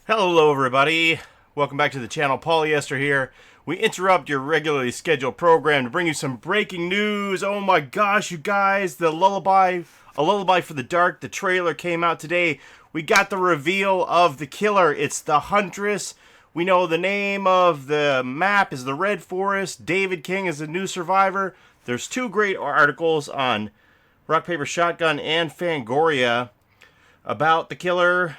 Hello everybody, welcome back to the channel. Polyester here. We interrupt your regularly scheduled program to bring you some breaking news. Oh my gosh, you guys, the Lullaby, A Lullaby for the Dark, the trailer came out today. We got the reveal of the killer. It's the Huntress. We know the name of the map is the Red Forest. David King is the new survivor. There's two great articles on Rock, Paper, Shotgun and Fangoria about the killer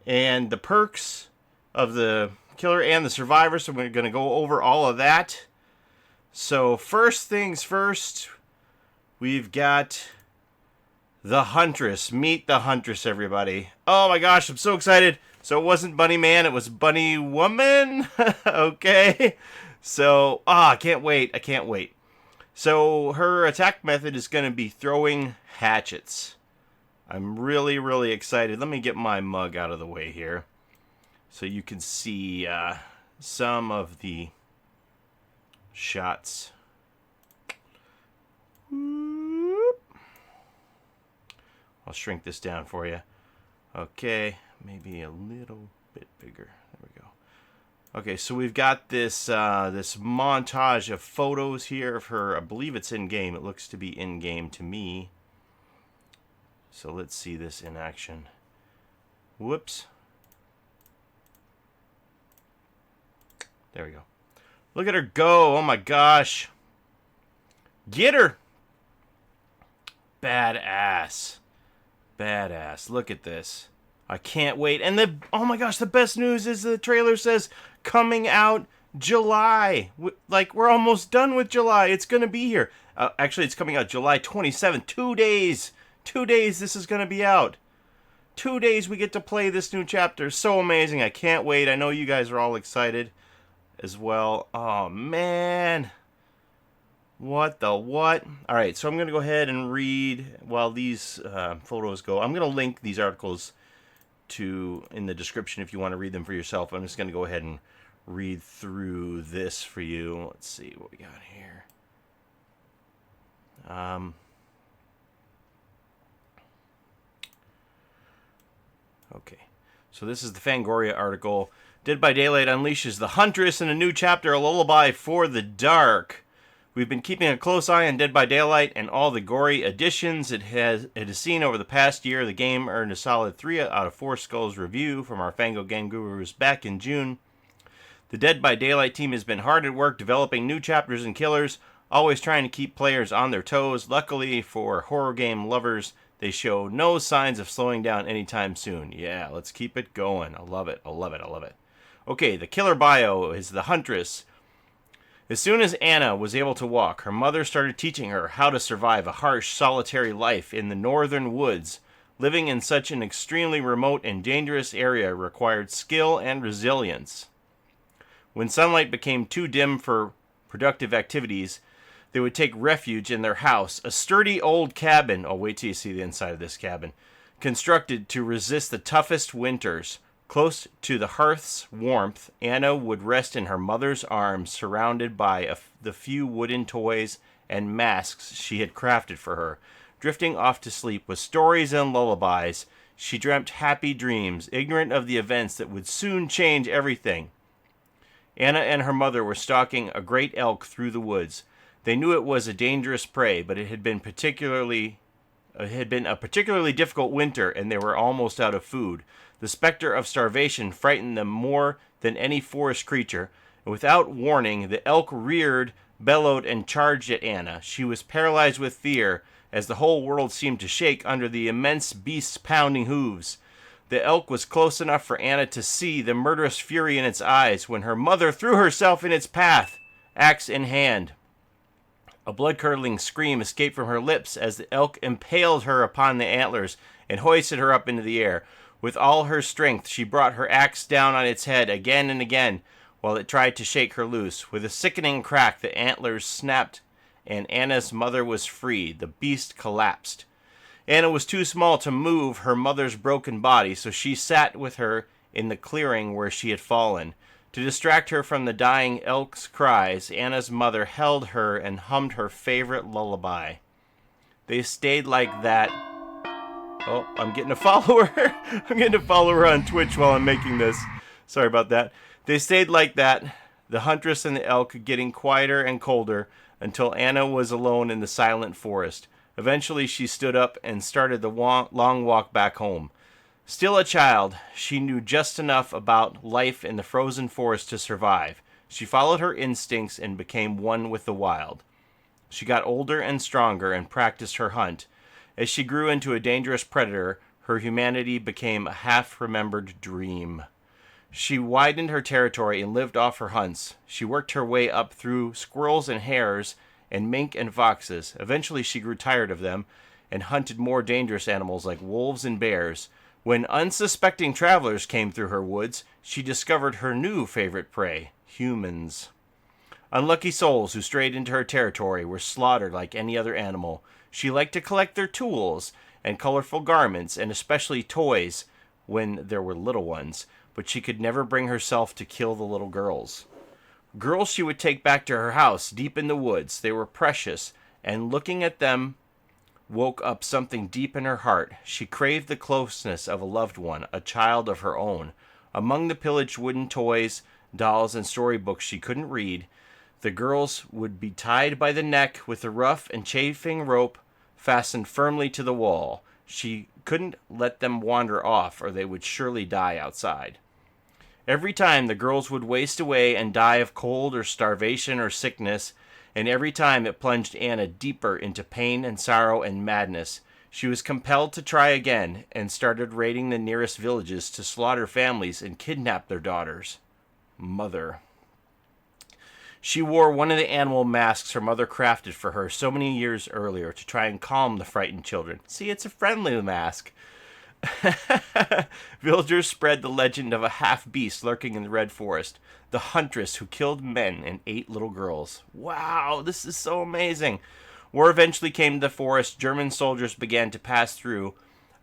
and the perks of the killer and the survivor. So we're going to go over all of that. So first things first, we've got the Huntress. Meet the Huntress, everybody. Oh my gosh, I'm so excited. So it wasn't Bunny Man, it was Bunny Woman. Okay. So, I can't wait. I can't wait. So her attack method is going to be throwing hatchets. I'm really, really excited. Let me get my mug out of the way here so you can see some of the shots. I'll shrink this down for you. Okay, maybe a little bit bigger. There we go. Okay, so we've got this this montage of photos here of her. I believe it's in-game. It looks to be in-game to me. So let's see this in action. Whoops. There we go. Look at her go. Oh my gosh. Get her. Badass. Badass. Look at this. I can't wait. And oh my gosh, the best news is the trailer says coming out July. Like, we're almost done with July. It's going to be here. Actually, it's coming out July 27th. 2 days. 2 days this is going to be out. 2 days we get to play this new chapter. So amazing. I can't wait. I know you guys are all excited as well. Oh, man. What the what? All right, so I'm going to go ahead and read while these photos go. I'm going to link these articles in the description if you want to read them for yourself. I'm just going to go ahead and read through this for you. Let's see what we got here. Okay, so this is the Fangoria article. Dead by Daylight unleashes the Huntress in a new chapter, A Lullaby for the Dark. We've been keeping a close eye on Dead by Daylight and all the gory additions it has seen over the past year. The game earned a solid 3 out of 4 skulls review from our Fango game gurus back in June. The Dead by Daylight team has been hard at work developing new chapters and killers, always trying to keep players on their toes. Luckily for horror game lovers, they show no signs of slowing down anytime soon. Yeah, let's keep it going. I love it. I love it. I love it. Okay, the killer bio is the Huntress. As soon as Anna was able to walk, her mother started teaching her how to survive a harsh, solitary life in the northern woods. Living in such an extremely remote and dangerous area required skill and resilience. When sunlight became too dim for productive activities, they would take refuge in their house, a sturdy old cabin. Oh, wait till you see the inside of this cabin. Constructed to resist the toughest winters. Close to the hearth's warmth, Anna would rest in her mother's arms, surrounded by the few wooden toys and masks she had crafted for her. Drifting off to sleep with stories and lullabies, she dreamt happy dreams, ignorant of the events that would soon change everything. Anna and her mother were stalking a great elk through the woods. They knew it was a dangerous prey, but it had been a particularly difficult winter, and they were almost out of food. The specter of starvation frightened them more than any forest creature, and without warning, the elk reared, bellowed, and charged at Anna. She was paralyzed with fear, as the whole world seemed to shake under the immense beast's pounding hooves. The elk was close enough for Anna to see the murderous fury in its eyes when her mother threw herself in its path, axe in hand. A blood-curdling scream escaped from her lips as the elk impaled her upon the antlers and hoisted her up into the air. With all her strength, she brought her axe down on its head again and again while it tried to shake her loose. With a sickening crack, the antlers snapped, and Anna's mother was free. The beast collapsed. Anna was too small to move her mother's broken body, so she sat with her in the clearing where she had fallen. To distract her from the dying elk's cries, Anna's mother held her and hummed her favorite lullaby. They stayed like that. Oh, I'm getting a follower. I'm getting a follower on Twitch while I'm making this. Sorry about that. They stayed like that, the huntress and the elk getting quieter and colder until Anna was alone in the silent forest. Eventually, she stood up and started the long walk back home. Still a child, she knew just enough about life in the frozen forest to survive. She followed her instincts and became one with the wild. She got older and stronger and practiced her hunt. As she grew into a dangerous predator, her humanity became a half-remembered dream. She widened her territory and lived off her hunts. She worked her way up through squirrels and hares and mink and foxes. Eventually she grew tired of them and hunted more dangerous animals like wolves and bears. When unsuspecting travelers came through her woods, she discovered her new favorite prey, humans. Unlucky souls who strayed into her territory were slaughtered like any other animal. She liked to collect their tools and colorful garments, and especially toys when there were little ones, but she could never bring herself to kill the little girls. Girls she would take back to her house deep in the woods. They were precious, and looking at them woke up something deep in her heart. She craved the closeness of a loved one, a child of her own. Among the pillaged wooden toys, dolls, and storybooks she couldn't read, the girls would be tied by the neck with a rough and chafing rope fastened firmly to the wall. She couldn't let them wander off, or they would surely die outside. Every time the girls would waste away and die of cold or starvation or sickness, and every time it plunged Anna deeper into pain and sorrow and madness. She was compelled to try again and started raiding the nearest villages to slaughter families and kidnap their daughters. Mother. She wore one of the animal masks her mother crafted for her so many years earlier to try and calm the frightened children. See, it's a friendly mask. Villagers spread the legend of a half-beast lurking in the red forest, the huntress who killed men and ate little girls. Wow, this is so amazing. War eventually came to the forest. German soldiers began to pass through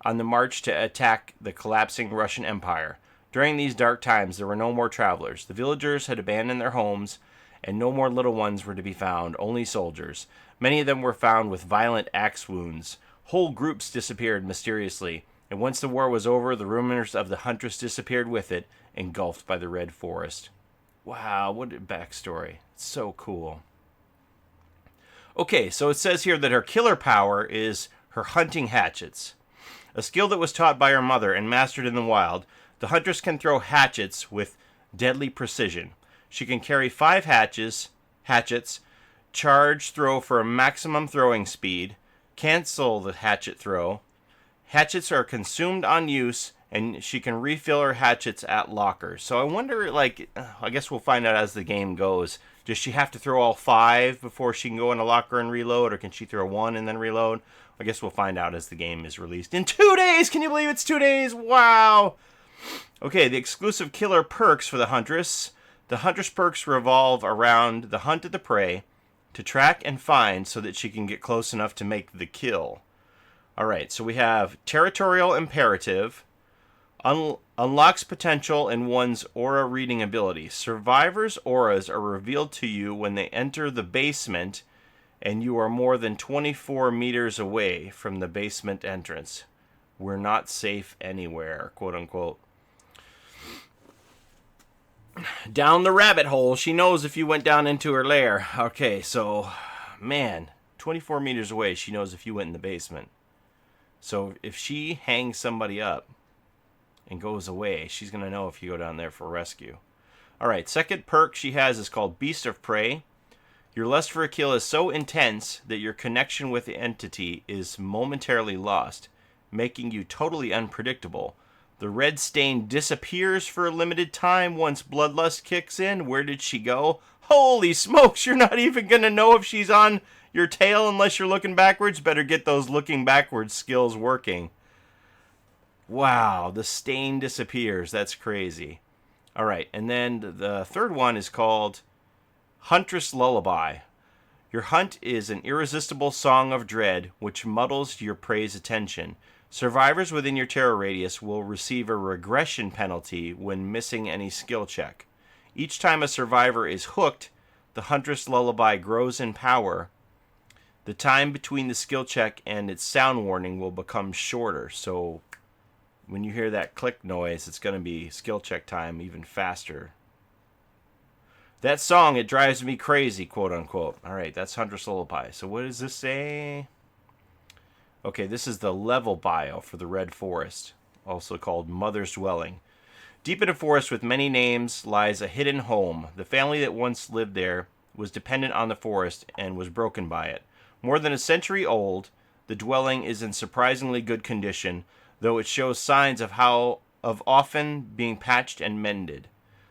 on the march to attack the collapsing Russian Empire. During these dark times, there were no more travelers. The villagers had abandoned their homes, and no more little ones were to be found, only soldiers. Many of them were found with violent axe wounds. Whole groups disappeared mysteriously, and once the war was over, the rumors of the huntress disappeared with it, engulfed by the red forest. Wow, what a backstory. It's so cool. Okay, so it says here that her killer power is her hunting hatchets. A skill that was taught by her mother and mastered in the wild, the huntress can throw hatchets with deadly precision. She can carry 5 hatchets, charge throw for a maximum throwing speed, cancel the hatchet throw. Hatchets are consumed on use, and she can refill her hatchets at lockers. So I wonder, I guess we'll find out as the game goes. Does she have to throw all 5 before she can go in a locker and reload, or can she throw 1 and then reload? I guess we'll find out as the game is released in 2 days. Can you believe it's 2 days? Wow. Okay, the exclusive killer perks for the Huntress. The Huntress perks revolve around the hunt of the prey to track and find so that she can get close enough to make the kill. Alright, so we have Territorial Imperative. Unlocks potential in one's aura reading ability. Survivors' auras are revealed to you when they enter the basement and you are more than 24 meters away from the basement entrance. We're not safe anywhere, quote unquote. Down the rabbit hole. She knows if you went down into her lair. Okay, so, man, 24 meters away, she knows if you went in the basement. So if she hangs somebody up and goes away, she's going to know if you go down there for rescue. Alright, second perk she has is called Beast of Prey. Your lust for a kill is so intense that your connection with the entity is momentarily lost, making you totally unpredictable. The red stain disappears for a limited time once bloodlust kicks in. Where did she go? Holy smokes, you're not even going to know if she's on your tail unless you're looking backwards. Better get those looking backwards skills working. Wow, the stain disappears. That's crazy. Alright, and then the third one is called Huntress Lullaby. Your hunt is an irresistible song of dread which muddles your prey's attention. Survivors within your terror radius will receive a regression penalty when missing any skill check. Each time a survivor is hooked, the Huntress Lullaby grows in power. The time between the skill check and its sound warning will become shorter. So, when you hear that click noise, it's going to be skill check time even faster. That song, it drives me crazy, quote unquote. All right, that's Huntress Lullaby. So what does this say? Okay, this is the level bio for the Red Forest, also called Mother's Dwelling. Deep in a forest with many names lies a hidden home. The family that once lived there was dependent on the forest and was broken by it. More than a century old, the dwelling is in surprisingly good condition, though it shows signs of often being patched and mended.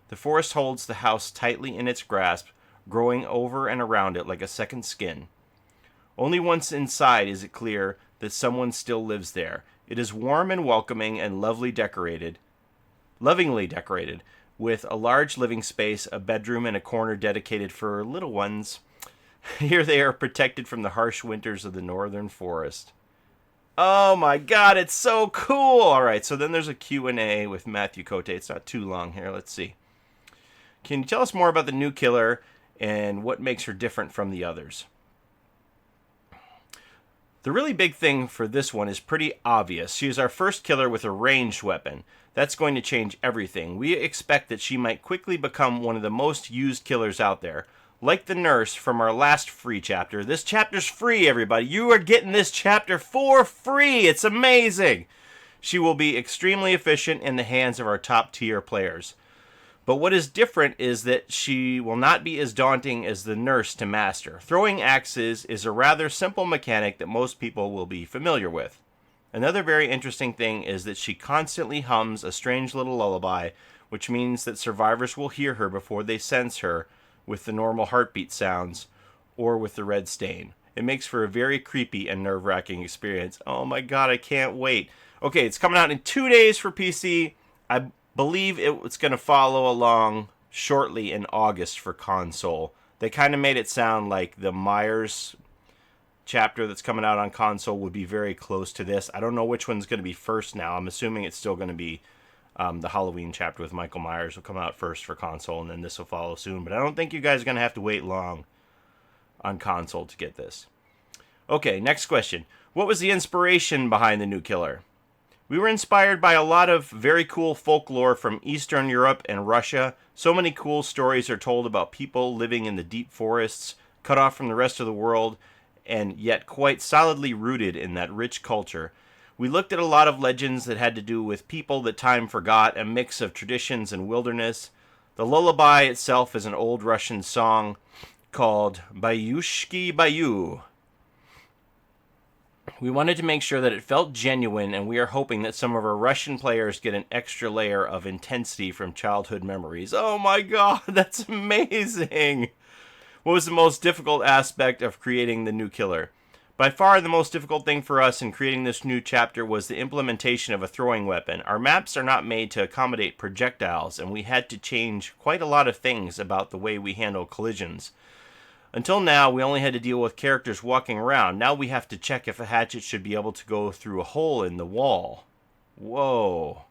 The forest holds the house tightly in its grasp, growing over and around it like a second skin. Only once inside is it clear that someone still lives there. It is warm and welcoming and lovingly decorated, with a large living space, a bedroom, and a corner dedicated for little ones. Here they are protected from the harsh winters of the northern forest. Oh my god, it's so cool! Alright, so then there's a Q&A with Matthew Cote. It's not too long here. Let's see. Can you tell us more about the new killer and what makes her different from the others? The really big thing for this one is pretty obvious. She is our first killer with a ranged weapon. That's going to change everything. We expect that she might quickly become one of the most used killers out there. Like the nurse from our last free chapter, this chapter's free, everybody. You are getting this chapter for free. It's amazing. She will be extremely efficient in the hands of our top tier players. But what is different is that she will not be as daunting as the nurse to master. Throwing axes is a rather simple mechanic that most people will be familiar with. Another very interesting thing is that she constantly hums a strange little lullaby, which means that survivors will hear her before they sense her with the normal heartbeat sounds or with the red stain. It makes for a very creepy and nerve-wracking experience. Oh my god, I can't wait. Okay, it's coming out in 2 days for PC. I believe it's going to follow along shortly in August for console. They kind of made it sound like the Myers chapter that's coming out on console would be very close to this. I don't know which one's going to be first now. I'm assuming it's still going to be the Halloween chapter with Michael Myers will come out first for console, and then this will follow soon. But I don't think you guys are going to have to wait long on console to get this. Okay, next question. What was the inspiration behind the new killer? We were inspired by a lot of very cool folklore from Eastern Europe and Russia. So many cool stories are told about people living in the deep forests, cut off from the rest of the world, and yet quite solidly rooted in that rich culture. We looked at a lot of legends that had to do with people that time forgot, a mix of traditions and wilderness. The lullaby itself is an old Russian song called Bayushki Bayu. We wanted to make sure that it felt genuine, and we are hoping that some of our Russian players get an extra layer of intensity from childhood memories. Oh my god, that's amazing! What was the most difficult aspect of creating the new killer? By far the most difficult thing for us in creating this new chapter was the implementation of a throwing weapon. Our maps are not made to accommodate projectiles, and we had to change quite a lot of things about the way we handle collisions. Until now, we only had to deal with characters walking around. Now we have to check if a hatchet should be able to go through a hole in the wall. Whoa.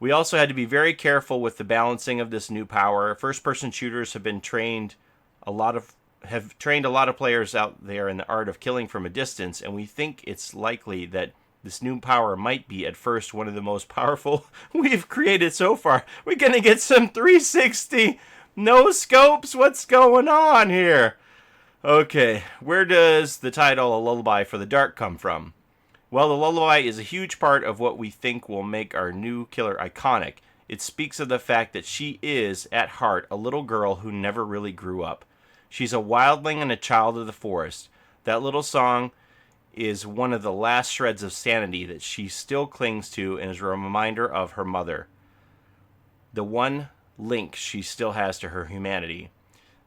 We also had to be very careful with the balancing of this new power. First-person shooters have trained a lot of players out there in the art of killing from a distance, and we think it's likely that this new power might be at first one of the most powerful we've created so far. We're gonna get some 360 no scopes. What's going on here? Okay, where does the title A Lullaby for the Dark come from? Well, the lullaby is a huge part of what we think will make our new killer iconic. It speaks of the fact that she is, at heart, a little girl who never really grew up. She's a wildling and a child of the forest. That little song is one of the last shreds of sanity that she still clings to and is a reminder of her mother. The one link she still has to her humanity.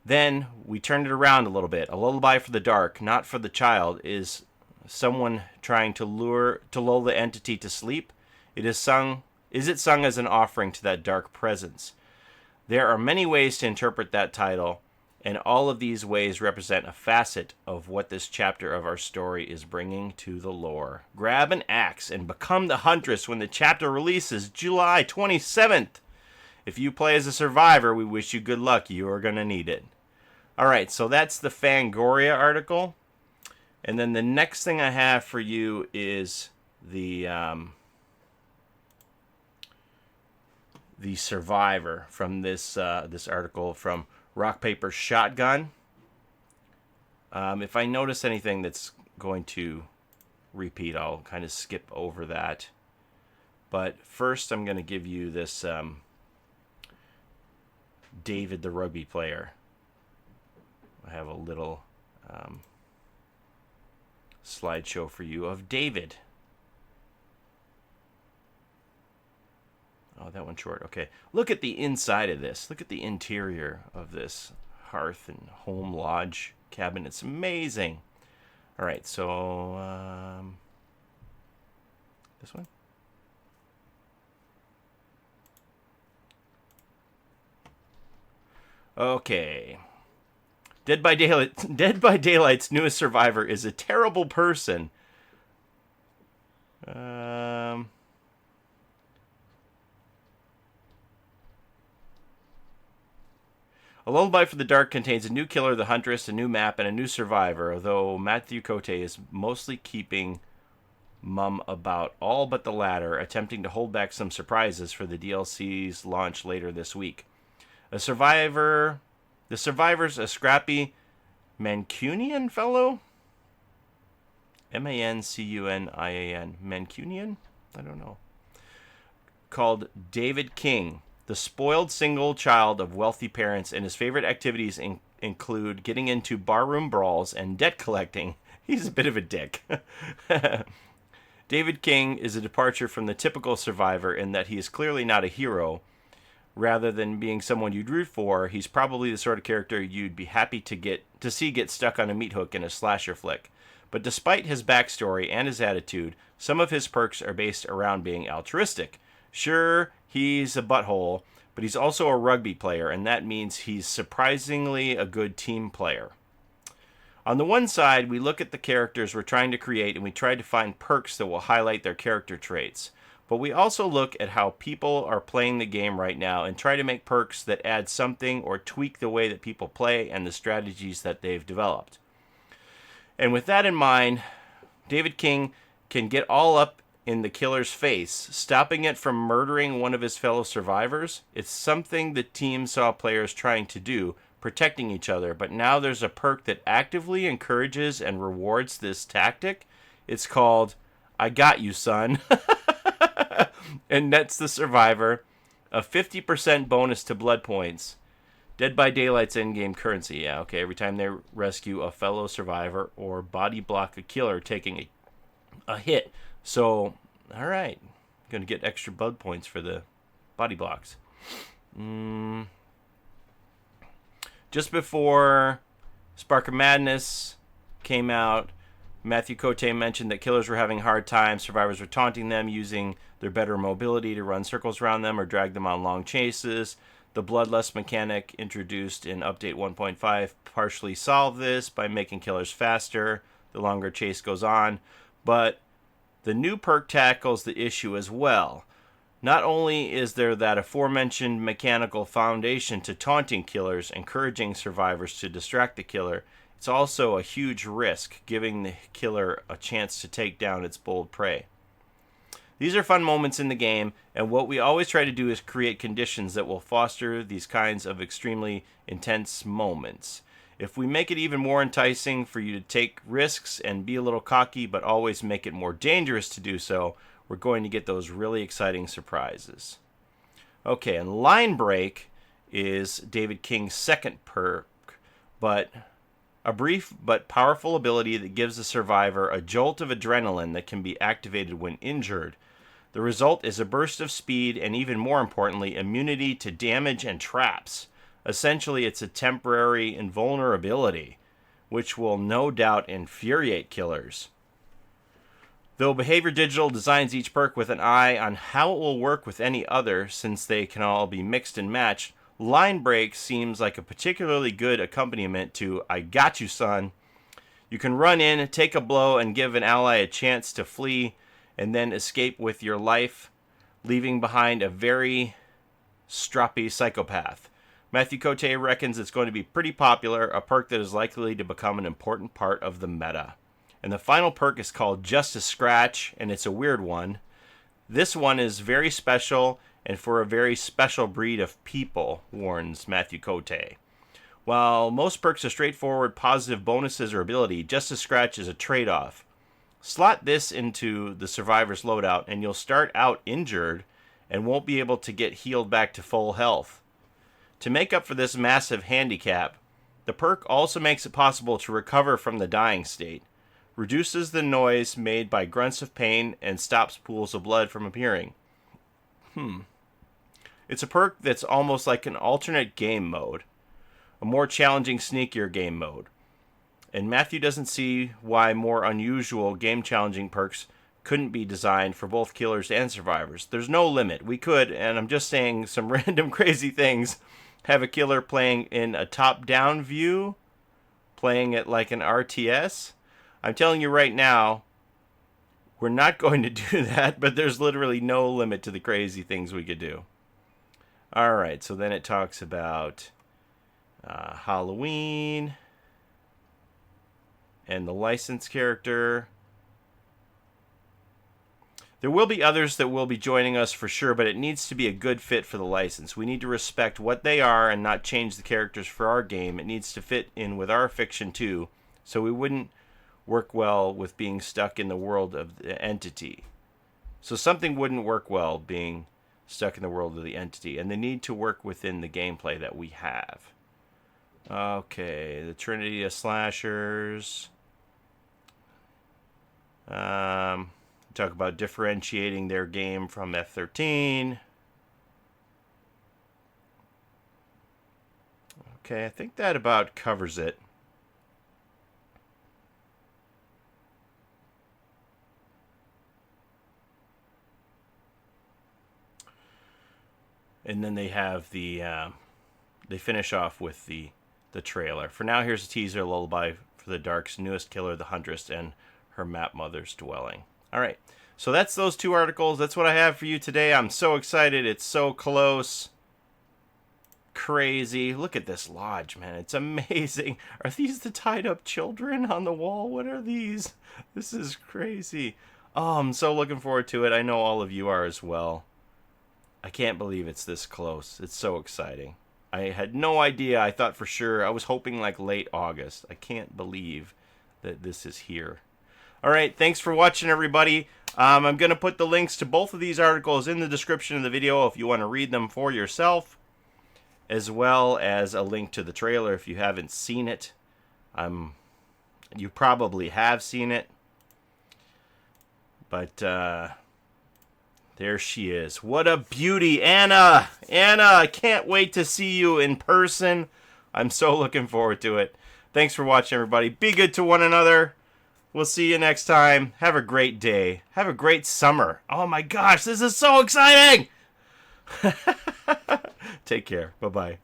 Then we turned it around a little bit. A lullaby for the dark, not for the child, is someone trying to lull the entity to sleep. Is it sung as an offering to that dark presence? There are many ways to interpret that title, and all of these ways represent a facet of what this chapter of our story is bringing to the lore. Grab an axe and become the Huntress when the chapter releases July 27th. If you play as a survivor, we wish you good luck. You are going to need it. Alright, so that's the Fangoria article. And then the next thing I have for you is the the survivor from this this article from Rock Paper Shotgun. If I notice anything that's going to repeat, I'll kind of skip over that. But first, I'm going to give you this David the rugby player. I have a little slideshow for you of David. Oh, that one's short. Okay. Look at the inside of this. Look at the interior of this hearth and home lodge cabin. It's amazing. All right, so this one. Okay. Dead by Daylight's newest survivor is a terrible person. A Lullaby for the Dark contains a new killer, the Huntress, a new map, and a new survivor, although Matthew Cote is mostly keeping mum about all but the latter, attempting to hold back some surprises for the DLC's launch later this week. The survivor's a scrappy Mancunian fellow? Mancunian. Mancunian? I don't know. Called David King. The spoiled single child of wealthy parents, and his favorite activities include getting into barroom brawls and debt collecting. He's a bit of a dick. David King is a departure from the typical survivor in that he is clearly not a hero. Rather than being someone you'd root for, he's probably the sort of character you'd be happy to see get stuck on a meat hook in a slasher flick. But despite his backstory and his attitude, some of his perks are based around being altruistic. Sure, he's a butthole, but he's also a rugby player, and that means he's surprisingly a good team player. On the one side, we look at the characters we're trying to create, and we try to find perks that will highlight their character traits. But we also look at how people are playing the game right now and try to make perks that add something or tweak the way that people play and the strategies that they've developed. And with that in mind, David King can get all up in the killer's face, stopping it from murdering one of his fellow survivors. It's something the team saw players trying to do, protecting each other, but now there's a perk that actively encourages and rewards this tactic. It's called I Got You, Son. And nets the survivor a 50% bonus to blood points. Dead by Daylight's in-game currency. Yeah, okay. Every time they rescue a fellow survivor or body block a killer taking a hit. So, all right. Going to get extra blood points for the body blocks. Just before Spark of Madness came out, Matthew Cote mentioned that killers were having a hard time. Survivors were taunting them, using their better mobility to run circles around them or drag them on long chases. The bloodlust mechanic introduced in Update 1.5 partially solved this by making killers faster the longer chase goes on. But the new perk tackles the issue as well. Not only is there that aforementioned mechanical foundation to taunting killers, encouraging survivors to distract the killer, it's also a huge risk, giving the killer a chance to take down its bold prey. These are fun moments in the game, and what we always try to do is create conditions that will foster these kinds of extremely intense moments. If we make it even more enticing for you to take risks and be a little cocky, but always make it more dangerous to do so, we're going to get those really exciting surprises. Okay, and Line Break is David King's second perk, but a brief but powerful ability that gives the survivor a jolt of adrenaline that can be activated when injured. The result is a burst of speed and, even more importantly, immunity to damage and traps. Essentially, it's a temporary invulnerability, which will no doubt infuriate killers. Though Behavior Digital designs each perk with an eye on how it will work with any other, since they can all be mixed and matched, Line Break seems like a particularly good accompaniment to I Got You, Son. You can run in, take a blow, and give an ally a chance to flee, and then escape with your life, leaving behind a very stroppy psychopath. Matthew Cote reckons it's going to be pretty popular, a perk that is likely to become an important part of the meta. And the final perk is called Just a Scratch, and it's a weird one. This one is very special, and for a very special breed of people, warns Matthew Cote. While most perks are straightforward positive bonuses or ability, just a scratch is a trade-off. Slot this into the survivor's loadout and you'll start out injured and won't be able to get healed back to full health. To make up for this massive handicap, the perk also makes it possible to recover from the dying state, reduces the noise made by grunts of pain, and stops pools of blood from appearing. It's a perk that's almost like an alternate game mode, a more challenging, sneakier game mode. And Matthew doesn't see why more unusual game-challenging perks couldn't be designed for both killers and survivors. There's no limit. We could, and I'm just saying some random crazy things, have a killer playing in a top-down view, playing it like an RTS. I'm telling you right now, we're not going to do that, but there's literally no limit to the crazy things we could do. Alright, so then it talks about Halloween and the licensed character. There will be others that will be joining us for sure, but it needs to be a good fit for the license. We need to respect what they are and not change the characters for our game. It needs to fit in with our fiction too, so we wouldn't work well with being stuck in the world of the entity. So something wouldn't work well being stuck in the world of the entity, and they need to work within the gameplay that we have. Okay, the Trinity of Slashers. Talk about differentiating their game from F-13. Okay, I think that about covers it. And then they have the, they finish off with the trailer. For now, here's a teaser, Lullaby for the Dark's newest killer, the Huntress, and her map mother's dwelling. All right, so that's those two articles. That's what I have for you today. I'm so excited. It's so close. Crazy. Look at this lodge, man. It's amazing. Are these the tied up children on the wall? What are these? This is crazy. Oh, I'm so looking forward to it. I know all of you are as well. I can't believe it's this close. It's so exciting. I had no idea. I thought for sure. I was hoping like late August. I can't believe that this is here. All right, thanks for watching, everybody. I'm going to put the links to both of these articles in the description of the video if you want to read them for yourself, as well as a link to the trailer if you haven't seen it. You probably have seen it, but there she is. What a beauty, Anna! Anna, I can't wait to see you in person. I'm so looking forward to it. Thanks for watching, everybody. Be good to one another. We'll see you next time. Have a great day. Have a great summer. Oh my gosh, this is so exciting! Take care. Bye-bye.